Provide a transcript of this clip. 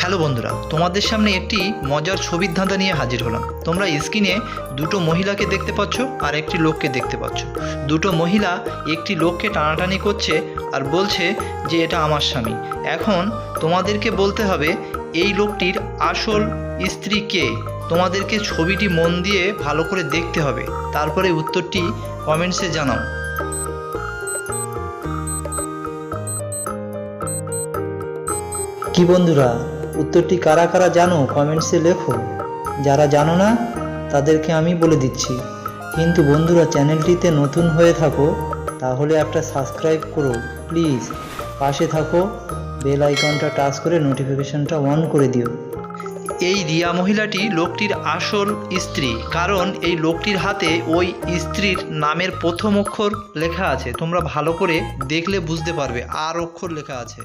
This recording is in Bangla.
হ্যালো বন্ধুরা, তোমাদের সামনে একটি মজার ছবির ধাঁধা নিয়ে হাজির হলাম। তোমরা স্ক্রিনে দুটো মহিলাকে দেখতে পাচ্ছ আর একটি লোককে দেখতে পাচ্ছ। দুটো মহিলা একটি লোককে টানাটানি করছে আর বলছে যে এটা আমার স্বামী। এখন তোমাদেরকে বলতে হবে এই লোকটির আসল স্ত্রী কে। তোমাদেরকে ছবিটি মন দিয়ে ভালো করে দেখতে হবে, তারপরে উত্তরটি কমেন্টসে জানাও। কি বন্ধুরা, উত্তরটি কারা কারা জানো কমেন্টসে লেখো। যারা জানো না তাদেরকে আমি বলে দিচ্ছি। কিন্তু বন্ধুরা, চ্যানেলটিতে নতুন হয়ে থাকো তাহলে একটা সাবস্ক্রাইব করো প্লিজ। পাশে থাকো, বেল আইকনটা টাচ করে নোটিফিকেশনটা অন করে দিও। এই রিয়া মহিলাটি লোকটির আসল স্ত্রী, কারণ এই লোকটির হাতে ওই স্ত্রীর নামের প্রথম অক্ষর লেখা আছে। তোমরা ভালো করে দেখলে বুঝতে পারবে আর অক্ষর লেখা আছে।